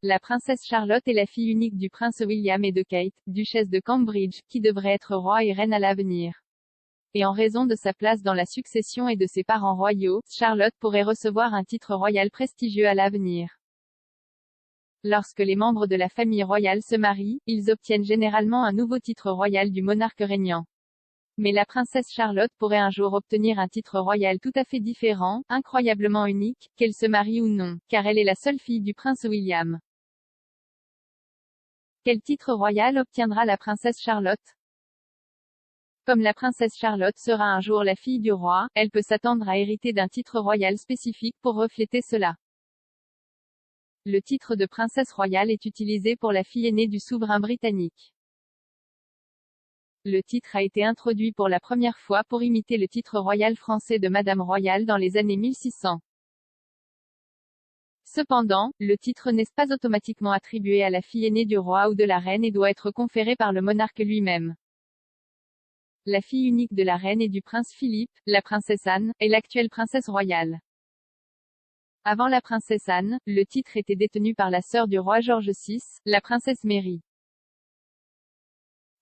la princesse Charlotte est la fille unique du prince William et de Kate, duchesse de Cambridge, qui devrait être roi et reine à l'avenir. Et en raison de sa place dans la succession et de ses parents royaux, Charlotte pourrait recevoir un titre royal prestigieux à l'avenir. Lorsque les membres de la famille royale se marient, ils obtiennent généralement un nouveau titre royal du monarque régnant. Mais la princesse Charlotte pourrait un jour obtenir un titre royal tout à fait différent, incroyablement unique, qu'elle se marie ou non, car elle est la seule fille du prince William. Quel titre royal obtiendra la princesse Charlotte? Comme la princesse Charlotte sera un jour la fille du roi, elle peut s'attendre à hériter d'un titre royal spécifique pour refléter cela. Le titre de princesse royale est utilisé pour la fille aînée du souverain britannique. Le titre a été introduit pour la première fois pour imiter le titre royal français de Madame Royale dans les années 1600. Cependant, le titre n'est pas automatiquement attribué à la fille aînée du roi ou de la reine et doit être conféré par le monarque lui-même. La fille unique de la reine et du prince Philippe, la princesse Anne, est l'actuelle princesse royale. Avant la princesse Anne, le titre était détenu par la sœur du roi George VI, la princesse Mary.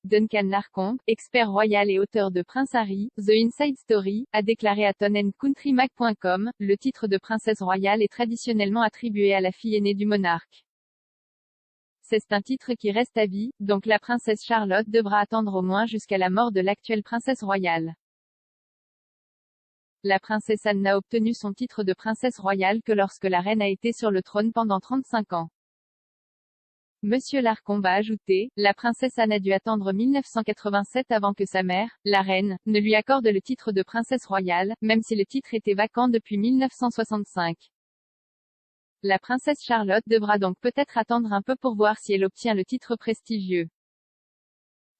Duncan Larcombe, expert royal et auteur de Prince Harry, The Inside Story, a déclaré à tonandcountrymag.com, le titre de princesse royale est traditionnellement attribué à la fille aînée du monarque. C'est un titre qui reste à vie, donc la princesse Charlotte devra attendre au moins jusqu'à la mort de l'actuelle princesse royale. La princesse Anne n'a obtenu son titre de princesse royale que lorsque la reine a été sur le trône pendant 35 ans. Monsieur Larcombe a ajouté, la princesse Anne a dû attendre 1987 avant que sa mère, la reine, ne lui accorde le titre de princesse royale, même si le titre était vacant depuis 1965. La princesse Charlotte devra donc peut-être attendre un peu pour voir si elle obtient le titre prestigieux.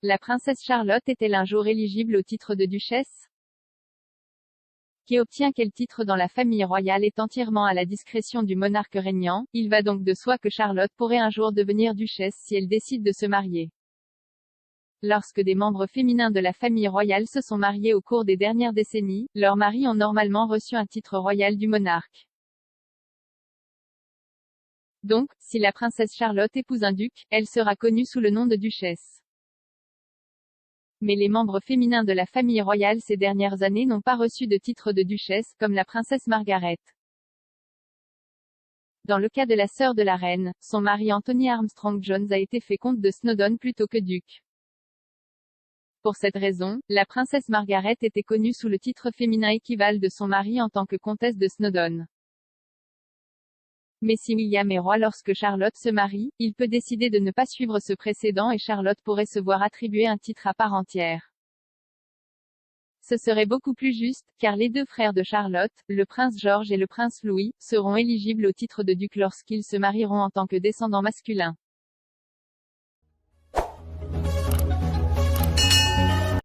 La princesse Charlotte est-elle un jour éligible au titre de duchesse? Qui obtient quel titre dans la famille royale est entièrement à la discrétion du monarque régnant, il va donc de soi que Charlotte pourrait un jour devenir duchesse si elle décide de se marier. Lorsque des membres féminins de la famille royale se sont mariés au cours des dernières décennies, leurs maris ont normalement reçu un titre royal du monarque. Donc, si la princesse Charlotte épouse un duc, elle sera connue sous le nom de duchesse. Mais les membres féminins de la famille royale ces dernières années n'ont pas reçu de titre de duchesse, comme la princesse Margaret. Dans le cas de la sœur de la reine, son mari Anthony Armstrong-Jones a été fait comte de Snowdon plutôt que duc. Pour cette raison, la princesse Margaret était connue sous le titre féminin équivalent de son mari en tant que comtesse de Snowdon. Mais si William est roi lorsque Charlotte se marie, il peut décider de ne pas suivre ce précédent et Charlotte pourrait se voir attribuer un titre à part entière. Ce serait beaucoup plus juste, car les deux frères de Charlotte, le prince George et le prince Louis, seront éligibles au titre de duc lorsqu'ils se marieront en tant que descendants masculins.